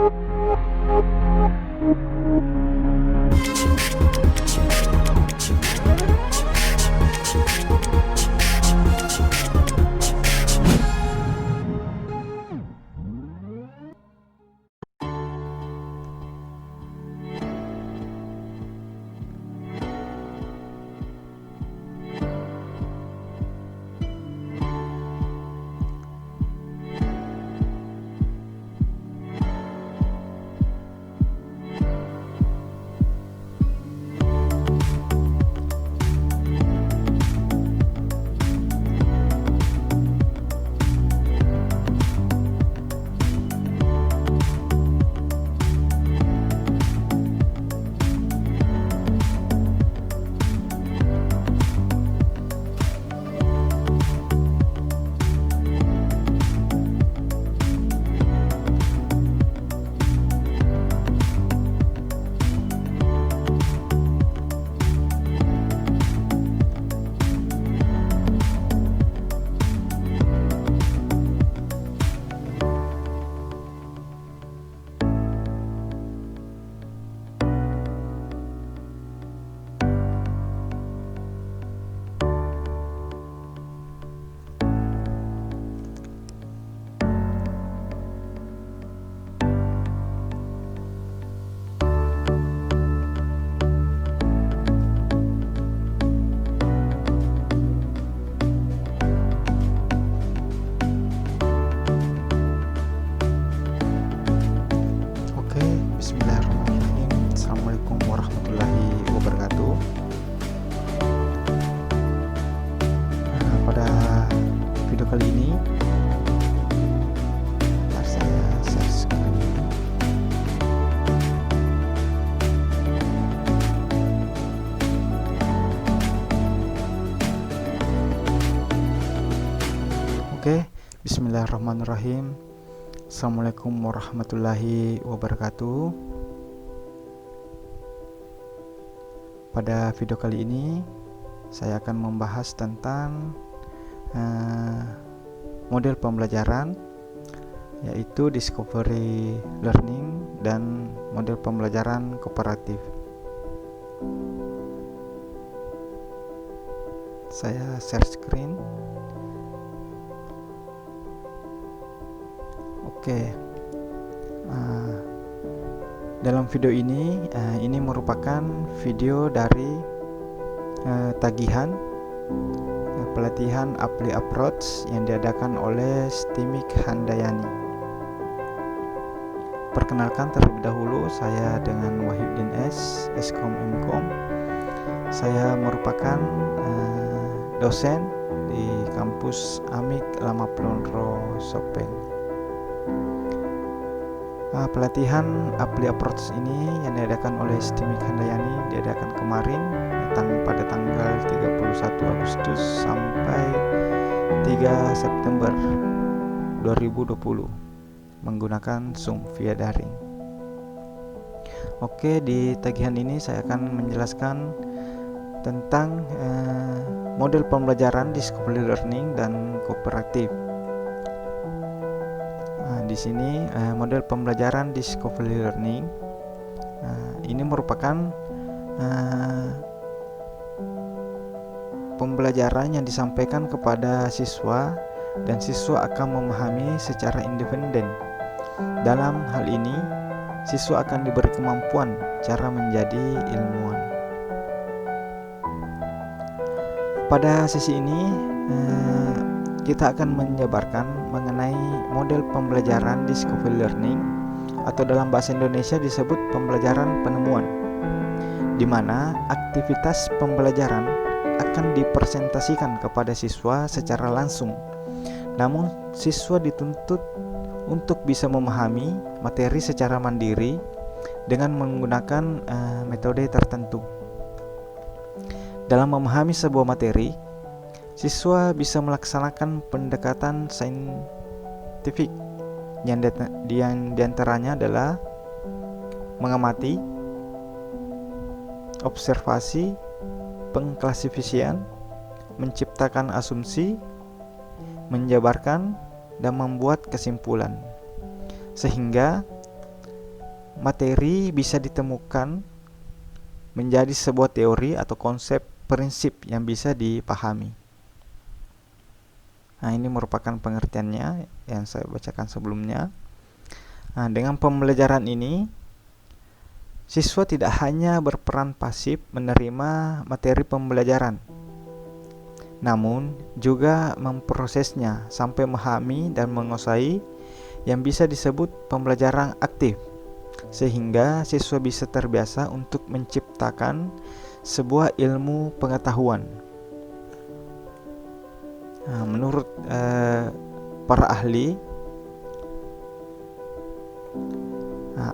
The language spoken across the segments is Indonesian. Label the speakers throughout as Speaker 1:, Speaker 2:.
Speaker 1: Bismillahirrahmanirrahim. Assalamualaikum warahmatullahi wabarakatuh. Pada video kali ini saya share screen. Oke, Bismillahirrahmanirrahim. Assalamualaikum warahmatullahi wabarakatuh. Pada video kali ini saya akan membahas tentang model pembelajaran, yaitu discovery learning dan model pembelajaran kooperatif. Saya share screen. Oke, dalam video ini merupakan video dari tagihan pelatihan Apply Approach yang diadakan oleh Stimik Handayani. Perkenalkan terlebih dahulu, saya dengan Wahyudin S, Eskom Mkom. Saya merupakan dosen di kampus Amik Lama Plonro Sopeng. Pelatihan Apply Approach ini yang diadakan oleh Stimik Handayani diadakan kemarin pada tanggal 31 Agustus sampai 3 September 2020 menggunakan Zoom via daring. Oke, di tagihan ini saya akan menjelaskan tentang model pembelajaran discovery learning dan kooperatif. Di sini model pembelajaran discovery learning ini merupakan pembelajaran yang disampaikan kepada siswa dan siswa akan memahami secara independen. Dalam hal ini, siswa akan diberi kemampuan cara menjadi ilmuwan. Pada sesi ini kita akan menjabarkan mengenai model pembelajaran discovery learning, atau dalam bahasa Indonesia disebut pembelajaran penemuan, di mana aktivitas pembelajaran akan dipresentasikan kepada siswa secara langsung. Namun, siswa dituntut untuk bisa memahami materi secara mandiri dengan menggunakan metode tertentu. Dalam memahami sebuah materi, siswa bisa melaksanakan pendekatan saintifik yang diantaranya adalah mengamati, observasi, pengklasifikasian, menciptakan asumsi, menjabarkan, dan membuat kesimpulan. Sehingga materi bisa ditemukan menjadi sebuah teori atau konsep prinsip yang bisa dipahami. Nah, ini merupakan pengertiannya yang saya bacakan sebelumnya. Nah, dengan pembelajaran ini, siswa tidak hanya berperan pasif menerima materi pembelajaran, namun juga memprosesnya sampai memahami dan menguasai yang bisa disebut pembelajaran aktif, sehingga siswa bisa terbiasa untuk menciptakan sebuah ilmu pengetahuan. Nah, menurut para ahli,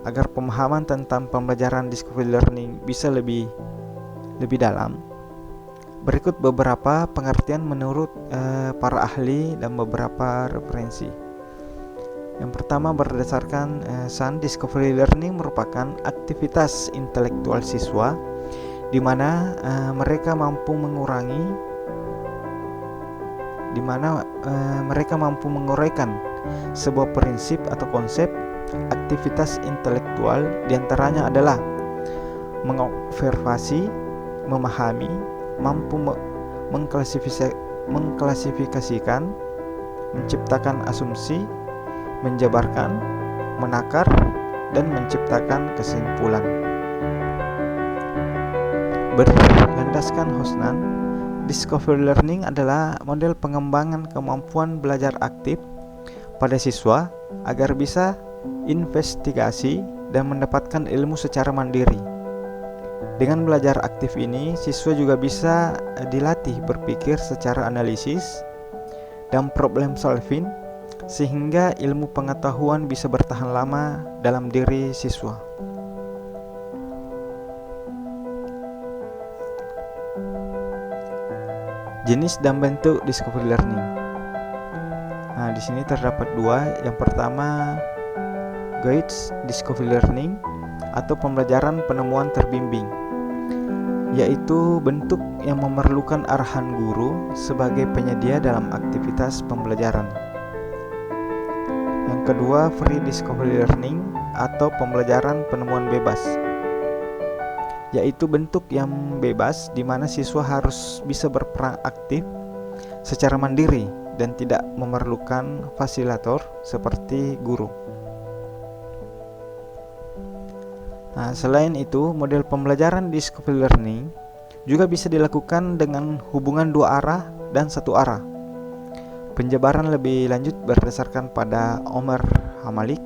Speaker 1: agar pemahaman tentang pembelajaran discovery learning bisa lebih dalam, berikut beberapa pengertian menurut para ahli dan beberapa referensi. Yang pertama, berdasarkan Sun, discovery learning merupakan aktivitas intelektual siswa di mana mereka mampu menguraikan sebuah prinsip atau konsep. Aktivitas intelektual diantaranya adalah mengobservasi, memahami, mampu mengklasifikasikan, menciptakan asumsi, menjabarkan, menakar, dan menciptakan kesimpulan. Berlandaskan Hosnan, discovery learning adalah model pengembangan kemampuan belajar aktif pada siswa agar bisa investigasi dan mendapatkan ilmu secara mandiri. Dengan belajar aktif ini, siswa juga bisa dilatih berpikir secara analisis dan problem solving, sehingga ilmu pengetahuan bisa bertahan lama dalam diri siswa. Jenis dan bentuk discovery learning. Nah, di sini terdapat dua. Yang pertama, guided discovery learning atau pembelajaran penemuan terbimbing, yaitu bentuk yang memerlukan arahan guru sebagai penyedia dalam aktivitas pembelajaran. Yang kedua, free discovery learning atau pembelajaran penemuan bebas, yaitu bentuk yang bebas di mana siswa harus bisa berperan aktif secara mandiri dan tidak memerlukan fasilitator seperti guru. Nah, selain itu, model pembelajaran discovery learning juga bisa dilakukan dengan hubungan dua arah dan satu arah. Penjabaran lebih lanjut berdasarkan pada Omar Hamalik.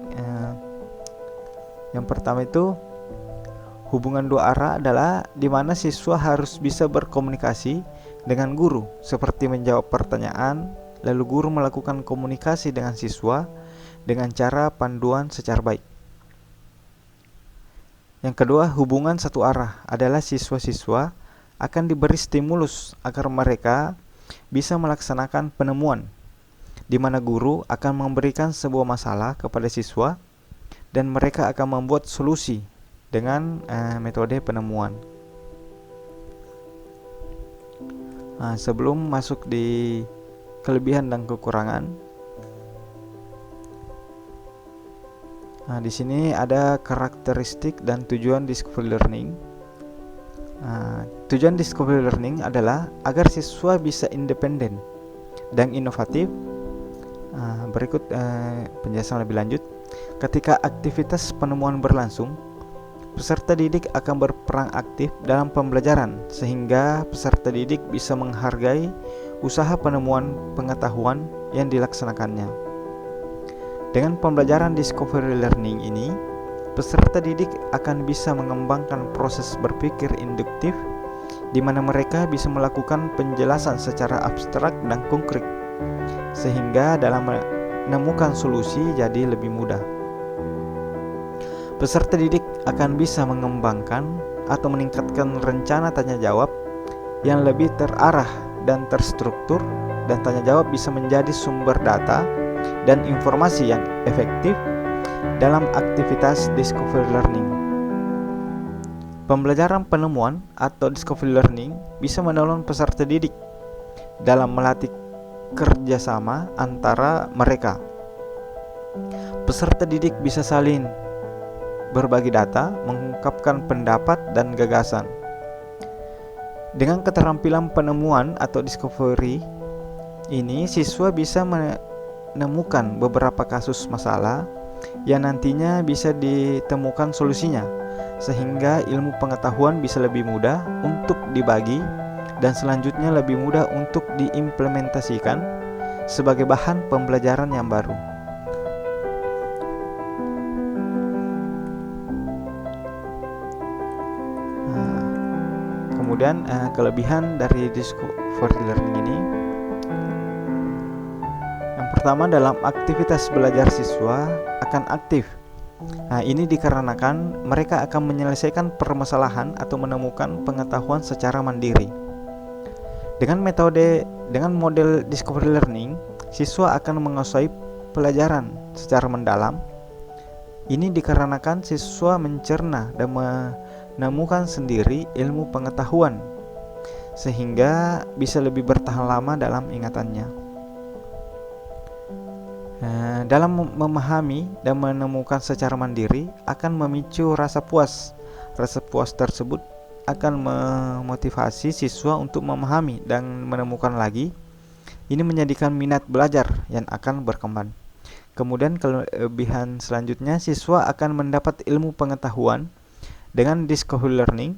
Speaker 1: Yang pertama itu, hubungan dua arah adalah di mana siswa harus bisa berkomunikasi dengan guru, seperti menjawab pertanyaan, lalu guru melakukan komunikasi dengan siswa dengan cara panduan secara baik. Yang kedua, hubungan satu arah adalah siswa-siswa akan diberi stimulus agar mereka bisa melaksanakan penemuan, di mana guru akan memberikan sebuah masalah kepada siswa dan mereka akan membuat solusi dengan metode penemuan. Nah, sebelum masuk di kelebihan dan kekurangan, nah, di sini ada karakteristik dan tujuan discovery learning. Tujuan discovery learning adalah agar siswa bisa independen dan inovatif. Berikut penjelasan lebih lanjut. Ketika aktivitas penemuan berlangsung, peserta didik akan berperan aktif dalam pembelajaran, sehingga peserta didik bisa menghargai usaha penemuan pengetahuan yang dilaksanakannya. Dengan pembelajaran discovery learning ini, peserta didik akan bisa mengembangkan proses berpikir induktif, di mana mereka bisa melakukan penjelasan secara abstrak dan konkret, sehingga dalam menemukan solusi jadi lebih mudah. Peserta didik akan bisa mengembangkan atau meningkatkan rencana tanya jawab yang lebih terarah dan terstruktur, dan tanya jawab bisa menjadi sumber data dan informasi yang efektif dalam aktivitas discovery learning. Pembelajaran penemuan atau discovery learning bisa menolong peserta didik dalam melatih kerjasama antara mereka. Peserta didik bisa saling berbagi data, mengungkapkan pendapat dan gagasan. Dengan keterampilan penemuan atau discovery ini, siswa bisa menemukan beberapa kasus masalah yang nantinya bisa ditemukan solusinya, sehingga ilmu pengetahuan bisa lebih mudah untuk dibagi dan selanjutnya lebih mudah untuk diimplementasikan sebagai bahan pembelajaran yang baru. Kemudian kelebihan dari discovery learning ini, yang pertama, dalam aktivitas belajar siswa akan aktif. Ini dikarenakan mereka akan menyelesaikan permasalahan atau menemukan pengetahuan secara mandiri. Dengan model discovery learning, siswa akan menguasai pelajaran secara mendalam. Ini dikarenakan siswa mencerna dan menemukan sendiri ilmu pengetahuan, sehingga bisa lebih bertahan lama dalam ingatannya. Dalam memahami dan menemukan secara mandiri akan memicu rasa puas. Rasa puas tersebut akan memotivasi siswa untuk memahami dan menemukan lagi. Ini menjadikan minat belajar yang akan berkembang. Kemudian kelebihan selanjutnya, siswa akan mendapat ilmu pengetahuan. Dengan discovery learning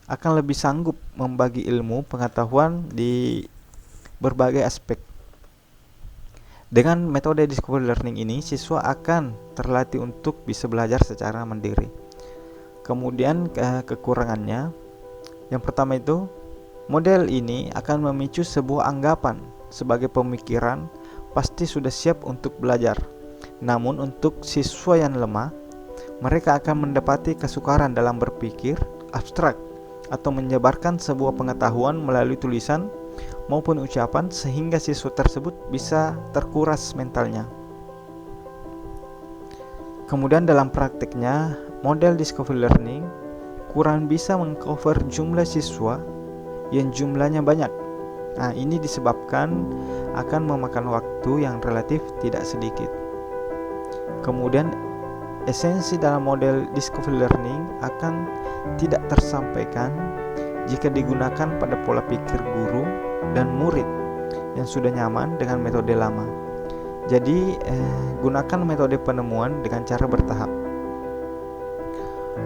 Speaker 1: akan lebih sanggup membagi ilmu pengetahuan di berbagai aspek. Dengan metode discovery learning ini, siswa akan terlatih untuk bisa belajar secara mandiri. Kemudian kekurangannya, yang pertama itu, model ini akan memicu sebuah anggapan sebagai pemikiran pasti sudah siap untuk belajar. Namun untuk siswa yang lemah, mereka akan mendapati kesukaran dalam berpikir abstrak atau menyebarkan sebuah pengetahuan melalui tulisan maupun ucapan, sehingga siswa tersebut bisa terkuras mentalnya. Kemudian dalam praktiknya, model discovery learning kurang bisa mengcover jumlah siswa yang jumlahnya banyak. Ini disebabkan akan memakan waktu yang relatif tidak sedikit. Kemudian esensi dalam model discovery learning akan tidak tersampaikan jika digunakan pada pola pikir guru dan murid yang sudah nyaman dengan metode lama. Jadi gunakan metode penemuan dengan cara bertahap.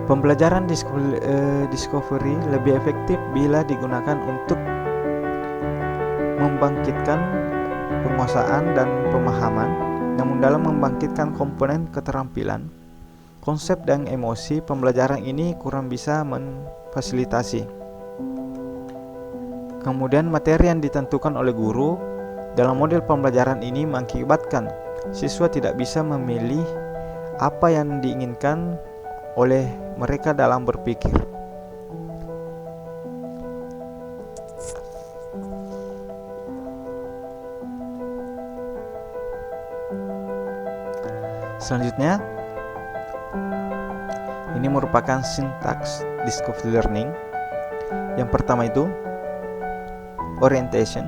Speaker 1: Pembelajaran discovery lebih efektif bila digunakan untuk membangkitkan penguasaan dan pemahaman. Namun dalam membangkitkan komponen keterampilan, konsep dan emosi, pembelajaran ini kurang bisa memfasilitasi. Kemudian materi yang ditentukan oleh guru dalam model pembelajaran ini mengakibatkan siswa tidak bisa memilih apa yang diinginkan oleh mereka dalam berpikir. Selanjutnya, ini merupakan sintaks discovery learning. Yang pertama itu orientation.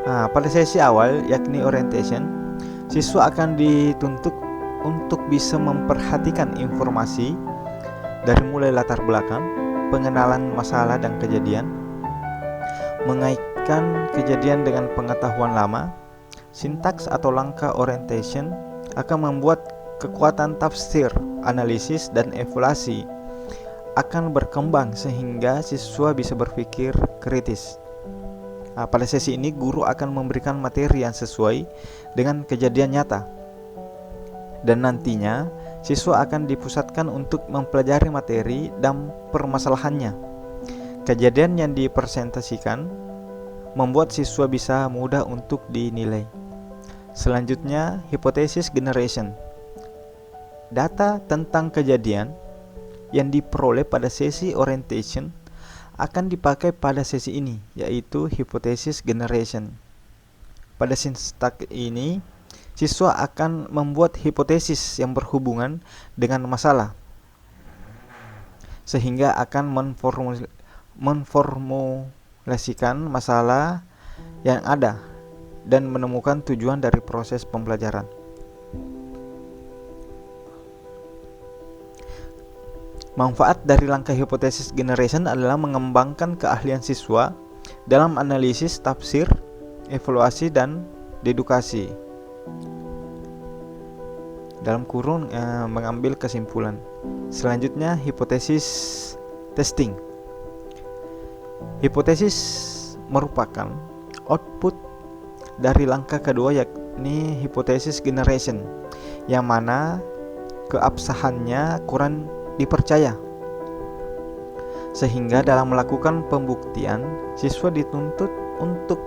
Speaker 1: Pada sesi awal, yakni orientation, siswa akan dituntut untuk bisa memperhatikan informasi dari mulai latar belakang, pengenalan masalah dan kejadian, mengaitkan kejadian dengan pengetahuan lama. Sintaks atau langkah orientation akan membuat kekuatan tafsir, analisis, dan evaluasi akan berkembang sehingga siswa bisa berpikir kritis. Pada sesi ini, guru akan memberikan materi yang sesuai dengan kejadian nyata, dan nantinya siswa akan dipusatkan untuk mempelajari materi dan permasalahannya. Kejadian yang dipresentasikan membuat siswa bisa mudah untuk dinilai. Selanjutnya, hypothesis generation. Data tentang kejadian yang diperoleh pada sesi orientation akan dipakai pada sesi ini, yaitu hypothesis generation. Pada sintaks ini, siswa akan membuat hipotesis yang berhubungan dengan masalah, sehingga akan memformulasikan masalah yang ada dan menemukan tujuan dari proses pembelajaran. Manfaat dari langkah hipotesis generation adalah mengembangkan keahlian siswa dalam analisis, tafsir, evaluasi, dan dedukasi. Dalam kurung mengambil kesimpulan. Selanjutnya, hipotesis testing. Hipotesis merupakan output dari langkah kedua, yakni hipotesis generation, yang mana keabsahannya kurang dipercaya. Sehingga dalam melakukan pembuktian, siswa dituntut untuk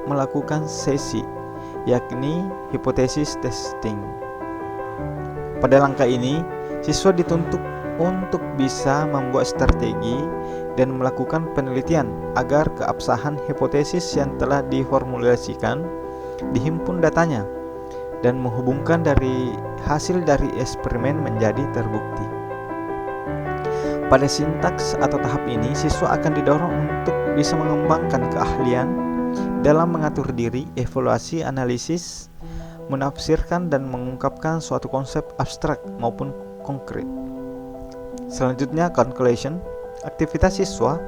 Speaker 1: melakukan sesi, yakni hipotesis testing. Pada langkah ini, siswa dituntut untuk bisa membuat strategi dan melakukan penelitian agar keabsahan hipotesis yang telah diformulasikan dihimpun datanya dan menghubungkan dari hasil dari eksperimen menjadi terbukti. Pada sintaks atau tahap ini, siswa akan didorong untuk bisa mengembangkan keahlian dalam mengatur diri, evaluasi, analisis, menafsirkan dan mengungkapkan suatu konsep abstrak maupun konkret. Selanjutnya, conclusion. Aktivitas siswa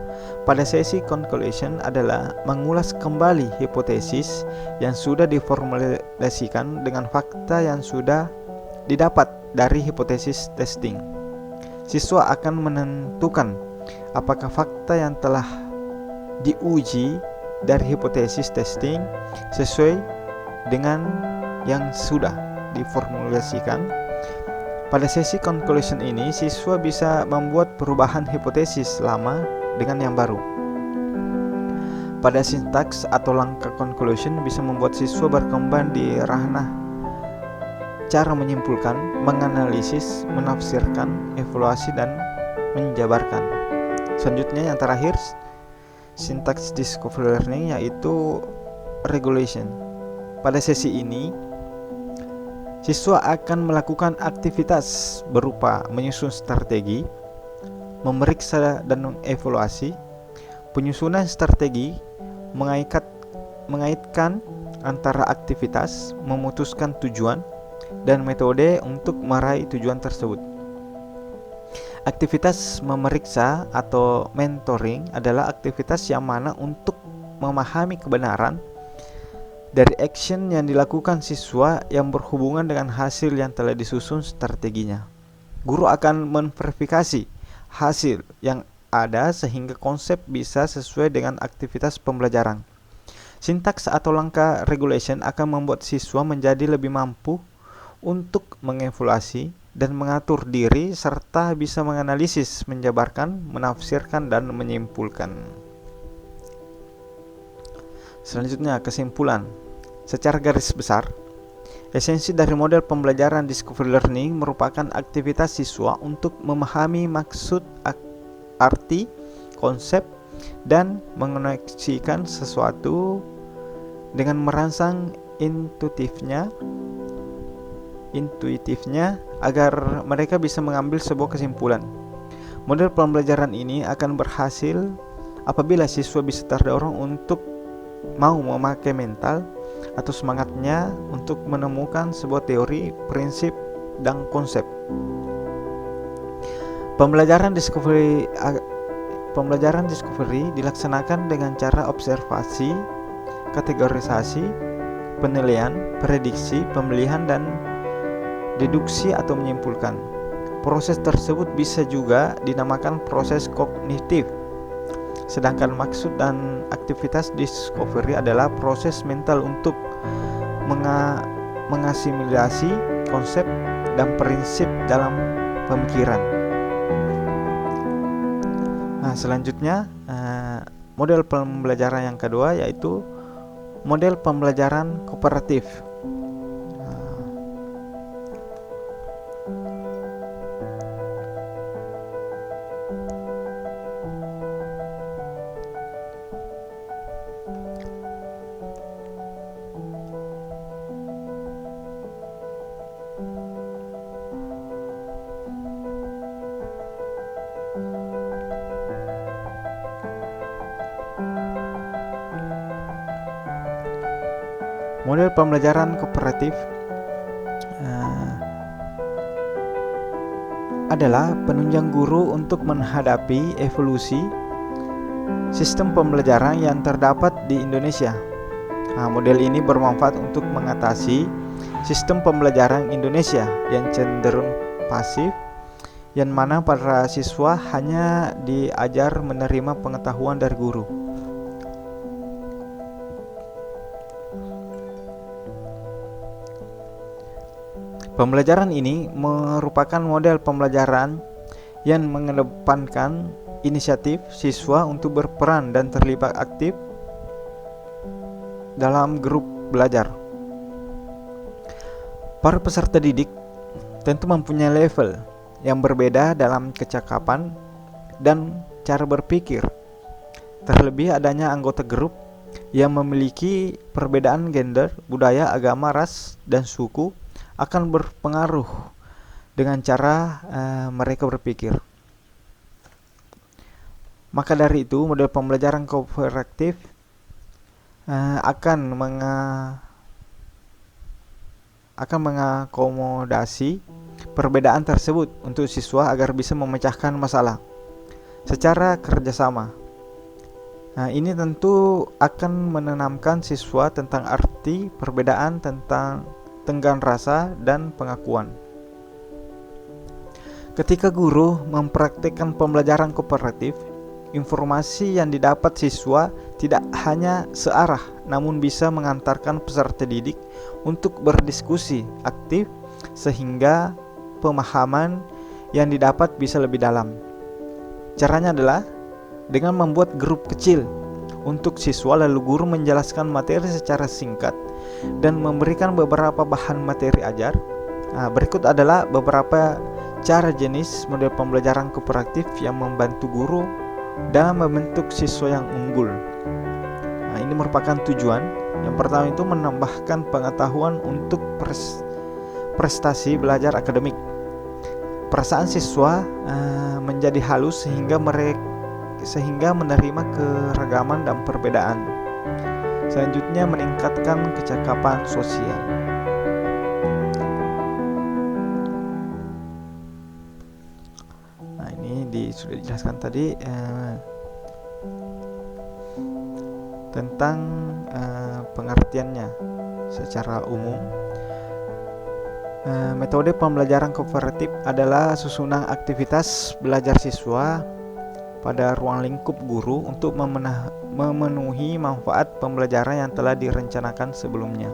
Speaker 1: pada sesi conclusion adalah mengulas kembali hipotesis yang sudah diformulasikan dengan fakta yang sudah didapat dari hipotesis testing. Siswa akan menentukan apakah fakta yang telah diuji dari hipotesis testing sesuai dengan yang sudah diformulasikan. Pada sesi conclusion ini, siswa bisa membuat perubahan hipotesis lama dengan yang baru. Pada sintaks atau langkah conclusion bisa membuat siswa berkembang di ranah cara menyimpulkan, menganalisis, menafsirkan, evaluasi, dan menjabarkan. Selanjutnya yang terakhir, sintaks discovery learning, yaitu regulation. Pada sesi ini, siswa akan melakukan aktivitas berupa menyusun strategi, memeriksa dan mengevaluasi. Penyusunan strategi mengaitkan antara aktivitas, memutuskan tujuan, dan metode untuk meraih tujuan tersebut. Aktivitas memeriksa atau mentoring adalah aktivitas yang mana untuk memahami kebenaran dari action yang dilakukan siswa yang berhubungan dengan hasil yang telah disusun strateginya. Guru akan memverifikasi hasil yang ada sehingga konsep bisa sesuai dengan aktivitas pembelajaran. Sintaks atau langkah regulation akan membuat siswa menjadi lebih mampu untuk mengevaluasi dan mengatur diri serta bisa menganalisis, menjabarkan, menafsirkan, dan menyimpulkan. Selanjutnya, kesimpulan. Secara garis besar, esensi dari model pembelajaran discovery learning merupakan aktivitas siswa untuk memahami maksud, arti, konsep, dan mengoneksikan sesuatu dengan merangsang intuitifnya agar mereka bisa mengambil sebuah kesimpulan. Model pembelajaran ini akan berhasil apabila siswa bisa terdorong untuk mau memakai mental atau semangatnya untuk menemukan sebuah teori, prinsip, dan konsep. Pembelajaran discovery dilaksanakan dengan cara observasi, kategorisasi, penilaian, prediksi, pemilihan, dan deduksi atau menyimpulkan. Proses tersebut bisa juga dinamakan proses kognitif. Sedangkan maksud dan aktivitas discovery adalah proses mental untuk mengasimilasi konsep dan prinsip dalam pemikiran. Nah, selanjutnya model pembelajaran yang kedua, yaitu model pembelajaran kooperatif. Model pembelajaran kooperatif adalah penunjang guru untuk menghadapi evolusi sistem pembelajaran yang terdapat di Indonesia. Model ini bermanfaat untuk mengatasi sistem pembelajaran Indonesia yang cenderung pasif, yang mana para siswa hanya diajar menerima pengetahuan dari guru. Pembelajaran ini merupakan model pembelajaran yang mengedepankan inisiatif siswa untuk berperan dan terlibat aktif dalam grup belajar. Para peserta didik tentu mempunyai level yang berbeda dalam kecakapan dan cara berpikir. Terlebih adanya anggota grup yang memiliki perbedaan gender, budaya, agama, ras, dan suku akan berpengaruh dengan cara mereka berpikir. Maka dari itu, model pembelajaran kooperatif akan mengakomodasi perbedaan tersebut untuk siswa agar bisa memecahkan masalah secara kerjasama. Ini tentu akan menanamkan siswa tentang arti perbedaan, tentang tenggang rasa dan pengakuan. Ketika guru mempraktikkan pembelajaran kooperatif, informasi yang didapat siswa tidak hanya searah, namun bisa mengantarkan peserta didik untuk berdiskusi aktif sehingga pemahaman yang didapat bisa lebih dalam. Caranya adalah dengan membuat grup kecil untuk siswa, lalu guru menjelaskan materi secara singkat dan memberikan beberapa bahan materi ajar. Berikut adalah beberapa cara jenis model pembelajaran kooperatif yang membantu guru dalam membentuk siswa yang unggul. Ini merupakan tujuan. Yang pertama itu menambahkan pengetahuan untuk prestasi belajar akademik. Perasaan siswa menjadi halus sehingga menerima keragaman dan perbedaan. Selanjutnya meningkatkan kecakapan sosial. Ini sudah dijelaskan tadi tentang pengertiannya secara umum. Metode pembelajaran kooperatif adalah susunan aktivitas belajar siswa pada ruang lingkup guru untuk memenuhi manfaat pembelajaran yang telah direncanakan sebelumnya.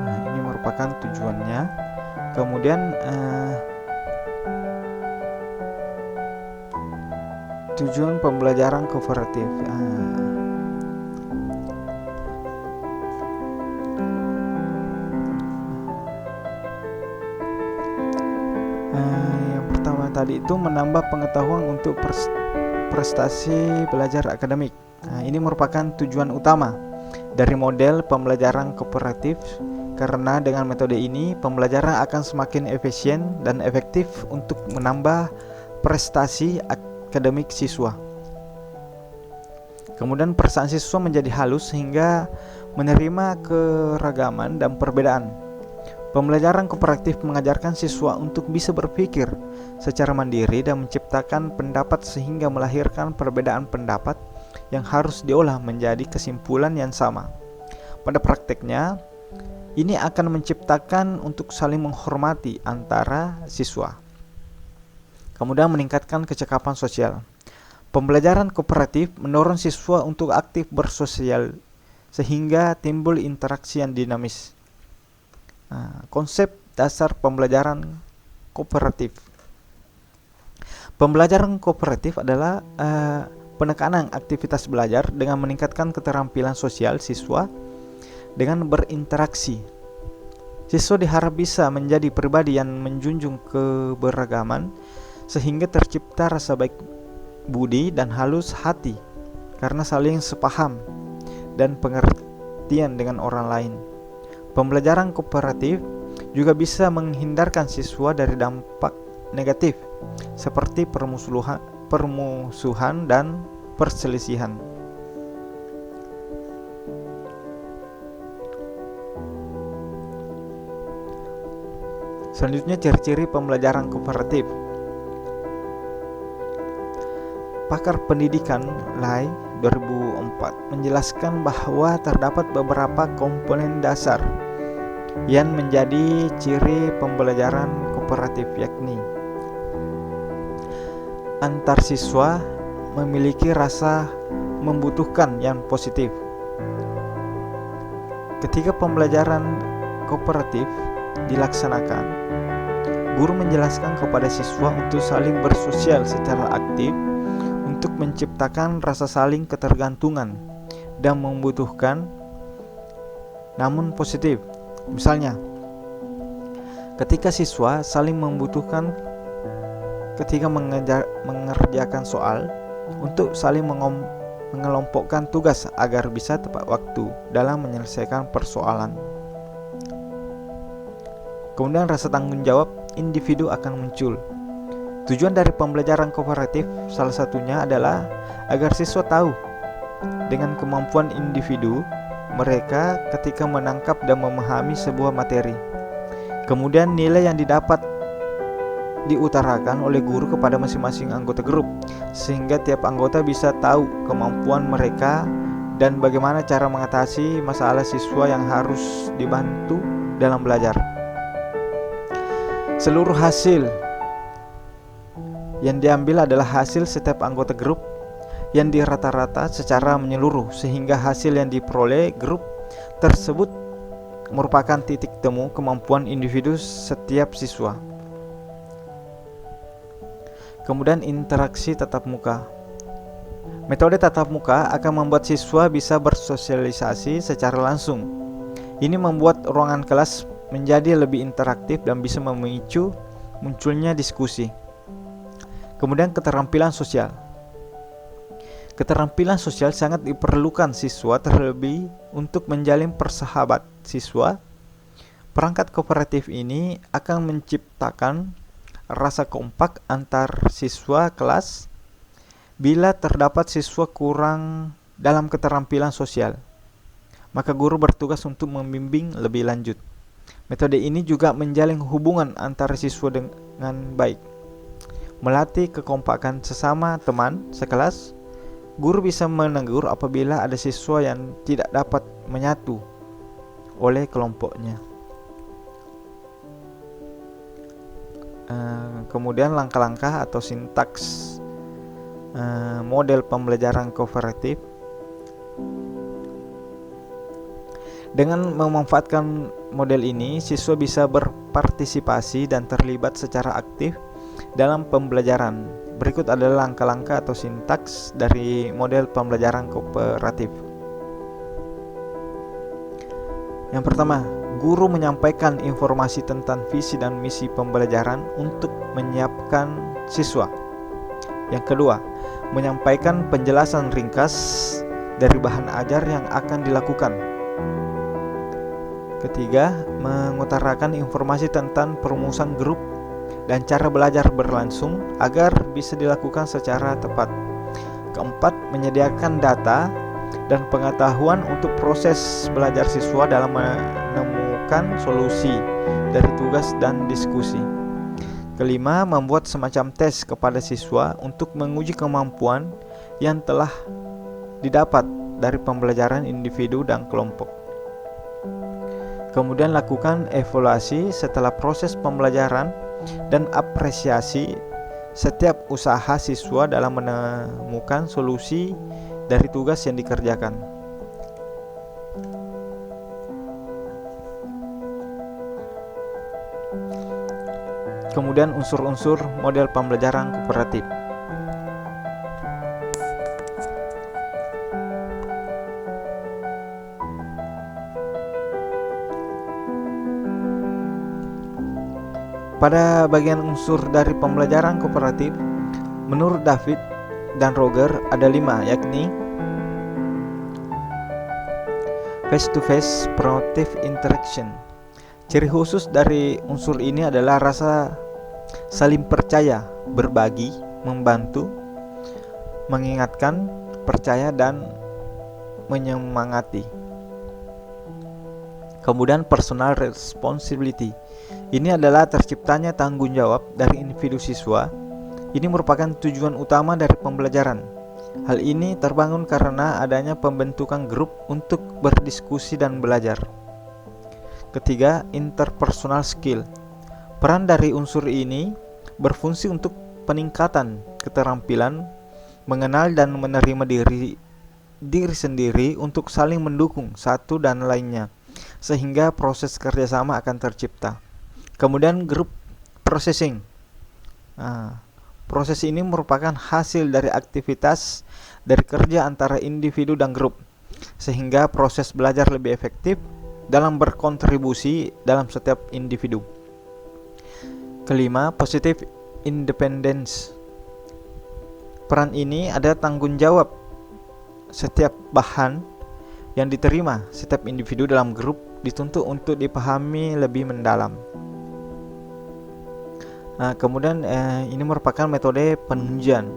Speaker 1: Ini merupakan tujuannya. Kemudian tujuan pembelajaran kooperatif. Yang pertama tadi itu menambah pengetahuan untuk prestasi belajar akademik. Ini merupakan tujuan utama dari model pembelajaran kooperatif, karena dengan metode ini pembelajaran akan semakin efisien dan efektif untuk menambah prestasi akademik siswa. Kemudian perasaan siswa menjadi halus sehingga menerima keragaman dan perbedaan. Pembelajaran kooperatif mengajarkan siswa untuk bisa berpikir secara mandiri dan menciptakan pendapat sehingga melahirkan perbedaan pendapat yang harus diolah menjadi kesimpulan yang sama. Pada prakteknya, ini akan menciptakan untuk saling menghormati antara siswa. Kemudian meningkatkan kecakapan sosial. Pembelajaran kooperatif mendorong siswa untuk aktif bersosial sehingga timbul interaksi yang dinamis. Konsep dasar pembelajaran kooperatif. Pembelajaran kooperatif adalah penekanan aktivitas belajar dengan meningkatkan keterampilan sosial siswa dengan berinteraksi. Siswa diharap bisa menjadi pribadi yang menjunjung keberagaman sehingga tercipta rasa baik budi dan halus hati karena saling sepaham dan pengertian dengan orang lain. Pembelajaran kooperatif juga bisa menghindarkan siswa dari dampak negatif seperti permusuhan dan perselisihan. Selanjutnya, ciri-ciri pembelajaran kooperatif. Pakar pendidikan Lai 2004 menjelaskan bahwa terdapat beberapa komponen dasar yang menjadi ciri pembelajaran kooperatif, yakni antar siswa memiliki rasa membutuhkan yang positif. Ketika pembelajaran kooperatif dilaksanakan, guru menjelaskan kepada siswa untuk saling bersosial secara aktif untuk menciptakan rasa saling ketergantungan dan membutuhkan namun positif. Misalnya, ketika siswa saling membutuhkan ketika mengerjakan soal untuk saling mengelompokkan tugas agar bisa tepat waktu dalam menyelesaikan persoalan. Kemudian rasa tanggung jawab individu akan muncul. Tujuan dari pembelajaran kooperatif salah satunya adalah agar siswa tahu dengan kemampuan individu mereka ketika menangkap dan memahami sebuah materi. Kemudian nilai yang didapat diutarakan oleh guru kepada masing-masing anggota grup, sehingga tiap anggota bisa tahu kemampuan mereka dan bagaimana cara mengatasi masalah siswa yang harus dibantu dalam belajar. Seluruh hasil yang diambil adalah hasil setiap anggota grup yang dirata-rata secara menyeluruh, sehingga hasil yang diperoleh grup tersebut merupakan titik temu kemampuan individu setiap siswa. Kemudian interaksi tatap muka. Metode tatap muka akan membuat siswa bisa bersosialisasi secara langsung. Ini membuat ruangan kelas menjadi lebih interaktif dan bisa memicu munculnya diskusi. Kemudian keterampilan sosial. Keterampilan sosial sangat diperlukan siswa, terlebih untuk menjalin persahabat siswa. Perangkat kooperatif ini akan menciptakan rasa kompak antar siswa kelas. Bila terdapat siswa kurang dalam keterampilan sosial, maka guru bertugas untuk membimbing lebih lanjut. Metode ini juga menjalin hubungan antara siswa dengan baik, melatih kekompakan sesama teman sekelas. Guru bisa menegur apabila ada siswa yang tidak dapat menyatu oleh kelompoknya. Kemudian langkah-langkah atau sintaks model pembelajaran kooperatif. Dengan memanfaatkan model ini, siswa bisa berpartisipasi dan terlibat secara aktif dalam pembelajaran. Berikut adalah langkah-langkah atau sintaks dari model pembelajaran kooperatif. Yang pertama, guru menyampaikan informasi tentang visi dan misi pembelajaran untuk menyiapkan siswa. Yang kedua, menyampaikan penjelasan ringkas dari bahan ajar yang akan dilakukan. Ketiga, mengutarakan informasi tentang perumusan grup dan cara belajar berlangsung agar bisa dilakukan secara tepat. Keempat, menyediakan data dan pengetahuan untuk proses belajar siswa dalam menemukan solusi dari tugas dan diskusi. Kelima, membuat semacam tes kepada siswa untuk menguji kemampuan yang telah didapat dari pembelajaran individu dan kelompok. Kemudian lakukan evaluasi setelah proses pembelajaran dan apresiasi setiap usaha siswa dalam menemukan solusi dari tugas yang dikerjakan. Kemudian unsur-unsur model pembelajaran kooperatif. Pada bagian unsur dari pembelajaran kooperatif, menurut David dan Roger ada 5, yakni face-to-face proactive interaction. Ciri khusus dari unsur ini adalah rasa saling percaya, berbagi, membantu, mengingatkan, percaya, dan menyemangati. Kemudian personal responsibility, Ini adalah terciptanya tanggung jawab dari individu siswa. Ini merupakan tujuan utama dari pembelajaran. Hal ini terbangun karena adanya pembentukan grup untuk berdiskusi dan belajar. Ketiga, interpersonal skill. Peran dari unsur ini berfungsi untuk peningkatan keterampilan mengenal dan menerima diri sendiri untuk saling mendukung satu dan lainnya, sehingga proses kerjasama akan tercipta. Kemudian group processing. Proses ini merupakan hasil dari aktivitas dari kerja antara individu dan grup, sehingga proses belajar lebih efektif dalam berkontribusi dalam setiap individu. Kelima, positive independence. Peran ini ada tanggung jawab setiap bahan yang diterima setiap individu dalam grup dituntut untuk dipahami lebih mendalam. Kemudian ini merupakan metode penunjang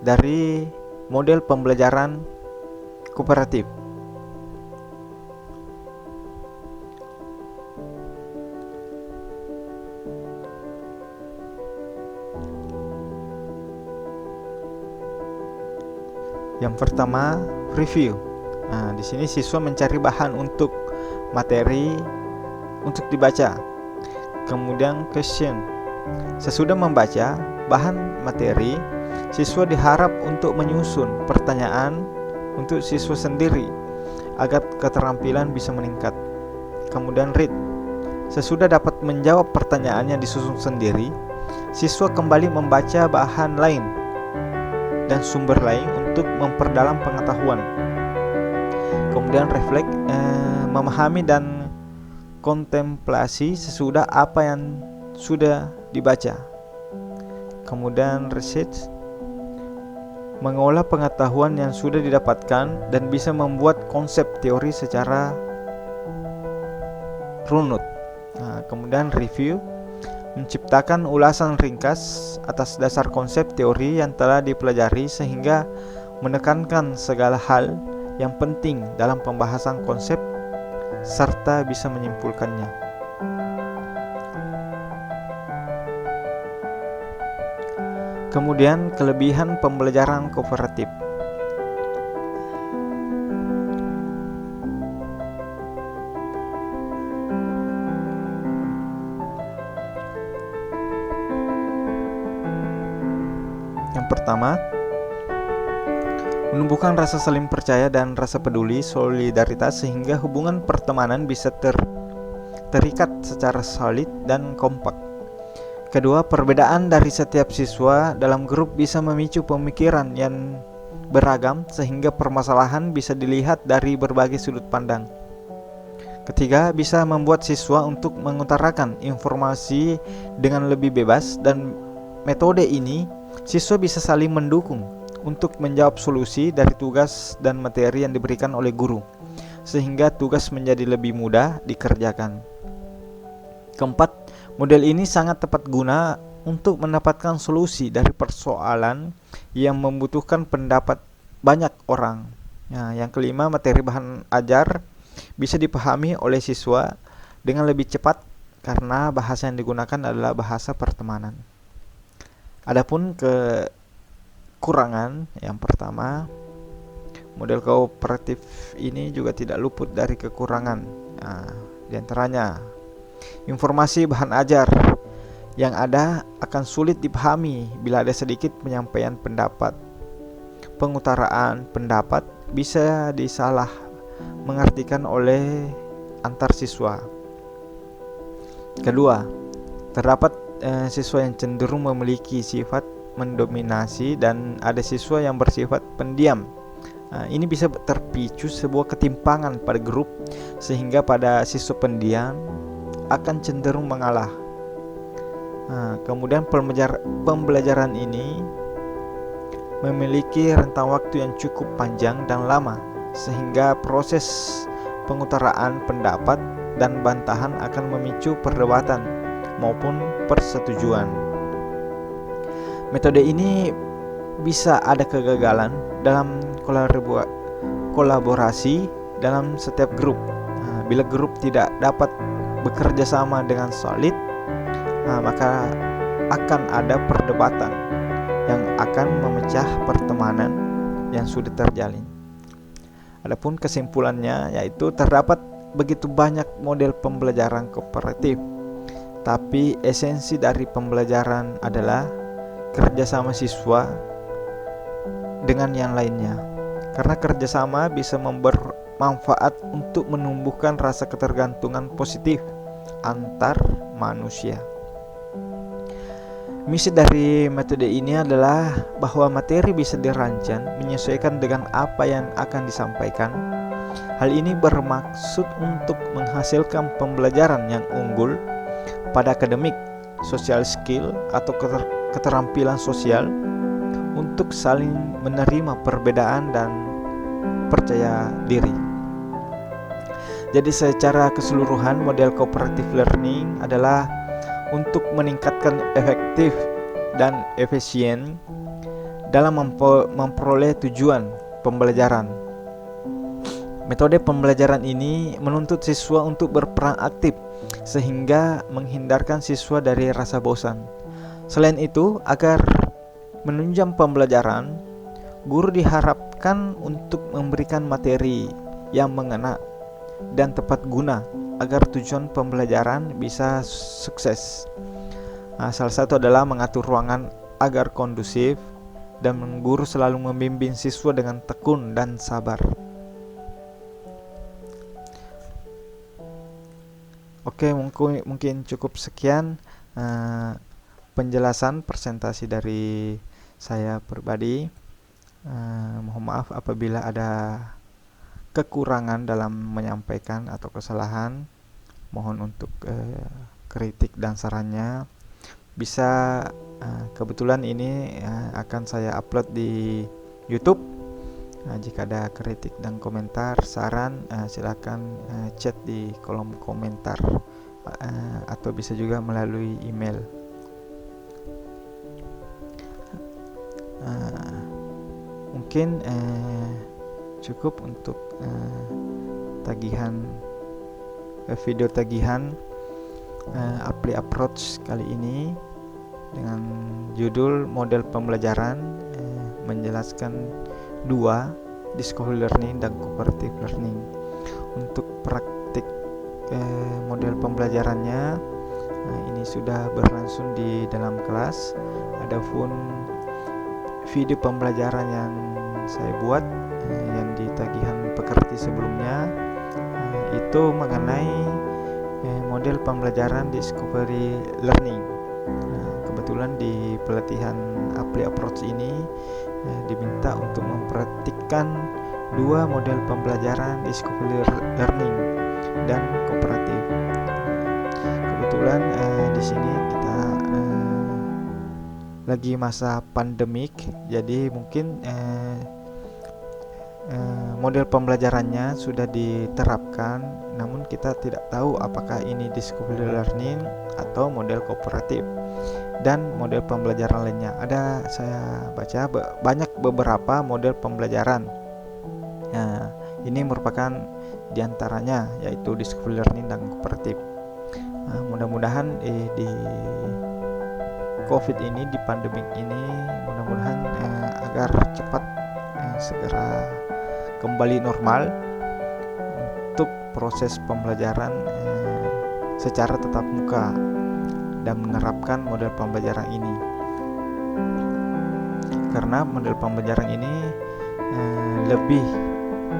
Speaker 1: dari model pembelajaran kooperatif. Yang pertama, review. Di sini siswa mencari bahan untuk materi untuk dibaca. Kemudian question. Sesudah membaca bahan materi, siswa diharap untuk menyusun pertanyaan untuk siswa sendiri agar keterampilan bisa meningkat. Kemudian read. Sesudah dapat menjawab pertanyaan yang disusun sendiri, siswa kembali membaca bahan lain dan sumber lain untuk memperdalam pengetahuan. Kemudian reflect, memahami dan kontemplasi sesudah apa yang sudah dibaca. Kemudian research, mengolah pengetahuan yang sudah didapatkan dan bisa membuat konsep teori secara runut. Kemudian review, menciptakan ulasan ringkas atas dasar konsep teori yang telah dipelajari sehingga menekankan segala hal yang penting dalam pembahasan konsep serta bisa menyimpulkannya. Kemudian kelebihan pembelajaran kooperatif. Yang pertama, menumbuhkan rasa saling percaya dan rasa peduli, solidaritas sehingga hubungan pertemanan bisa terikat secara solid dan kompak. Kedua, perbedaan dari setiap siswa dalam grup bisa memicu pemikiran yang beragam sehingga permasalahan bisa dilihat dari berbagai sudut pandang. Ketiga, bisa membuat siswa untuk mengutarakan informasi dengan lebih bebas, dan metode ini siswa bisa saling mendukung untuk menjawab solusi dari tugas dan materi yang diberikan oleh guru, sehingga tugas menjadi lebih mudah dikerjakan. Keempat, model ini sangat tepat guna untuk mendapatkan solusi dari persoalan yang membutuhkan pendapat banyak orang. Yang kelima, materi bahan ajar bisa dipahami oleh siswa dengan lebih cepat karena bahasa yang digunakan adalah bahasa pertemanan. Adapun kekurangan, yang pertama, model kooperatif ini juga tidak luput dari kekurangan. Di antaranya, informasi bahan ajar yang ada akan sulit dipahami bila ada sedikit penyampaian pendapat. Pengutaraan pendapat bisa disalah mengartikan oleh antar siswa. Kedua, terdapat siswa yang cenderung memiliki sifat mendominasi dan ada siswa yang bersifat pendiam. Ini bisa terpicu sebuah ketimpangan pada grup sehingga pada siswa pendiam akan cenderung mengalah. Kemudian pembelajaran ini memiliki rentang waktu yang cukup panjang dan lama sehingga proses pengutaraan pendapat dan bantahan akan memicu perdebatan maupun persetujuan. Metode ini bisa ada kegagalan dalam kolaborasi dalam setiap grup. Bila grup tidak dapat bekerja sama dengan solid, maka akan ada perdebatan yang akan memecah pertemanan yang sudah terjalin. Adapun kesimpulannya yaitu terdapat begitu banyak model pembelajaran kooperatif, tapi esensi dari pembelajaran adalah kerjasama siswa dengan yang lainnya. Karena kerjasama bisa bermanfaat untuk menumbuhkan rasa ketergantungan positif antar manusia. Misi dari metode ini adalah bahwa materi bisa dirancang menyesuaikan dengan apa yang akan disampaikan. Hal ini bermaksud untuk menghasilkan pembelajaran yang unggul pada akademik, social skill atau keterampilan sosial untuk saling menerima perbedaan dan percaya diri. Jadi secara keseluruhan model cooperative learning adalah untuk meningkatkan efektif dan efisien dalam memperoleh tujuan pembelajaran. Metode pembelajaran ini menuntut siswa untuk berperan aktif sehingga menghindarkan siswa dari rasa bosan. Selain itu, agar menunjang pembelajaran, guru diharapkan untuk memberikan materi yang mengena dan tepat guna agar tujuan pembelajaran bisa sukses. Salah satu adalah mengatur ruangan agar kondusif dan guru selalu membimbing siswa dengan tekun dan sabar. Oke, mungkin cukup sekian penjelasan presentasi dari saya pribadi. Mohon maaf apabila ada kekurangan dalam menyampaikan atau kesalahan. Mohon untuk kritik dan sarannya. Bisa kebetulan ini akan saya upload di YouTube. Jika ada kritik dan komentar, saran, silakan chat di kolom komentar atau bisa juga melalui email. Mungkin cukup untuk video tagihan Apply Approach kali ini dengan judul model pembelajaran menjelaskan dua, discovery learning dan cooperative learning. Untuk praktik model pembelajarannya ini sudah berlangsung di dalam kelas. Adapun video pembelajaran yang saya buat yang di tagihan pekerti sebelumnya itu mengenai model pembelajaran discovery learning. Kebetulan di pelatihan Apply Approach ini diminta untuk mempraktikkan dua model pembelajaran discovery learning dan kooperatif. Kebetulan di sini kita lagi masa pandemik, jadi mungkin model pembelajarannya sudah diterapkan, namun kita tidak tahu apakah ini discovery learning atau model kooperatif. Dan model pembelajaran lainnya ada, saya baca banyak beberapa model pembelajaran. Ini merupakan diantaranya yaitu discovery learning dan kooperatif. Mudah-mudahan di COVID ini, di pandemik ini, mudah-mudahan agar cepat segera kembali normal untuk proses pembelajaran secara tatap muka dan menerapkan model pembelajaran ini. Karena model pembelajaran ini lebih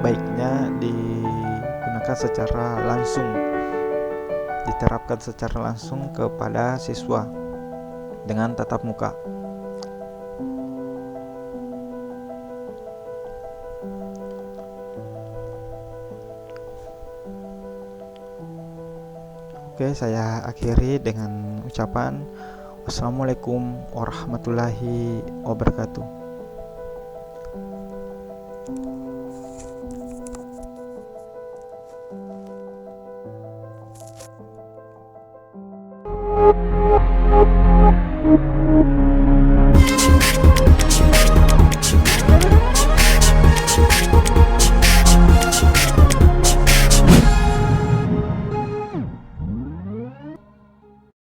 Speaker 1: baiknya digunakan secara langsung, diterapkan secara langsung kepada siswa dengan tatap muka. Oke, saya akhiri dengan ucapan wassalamualaikum warahmatullahi wabarakatuh.
Speaker 2: Thank you.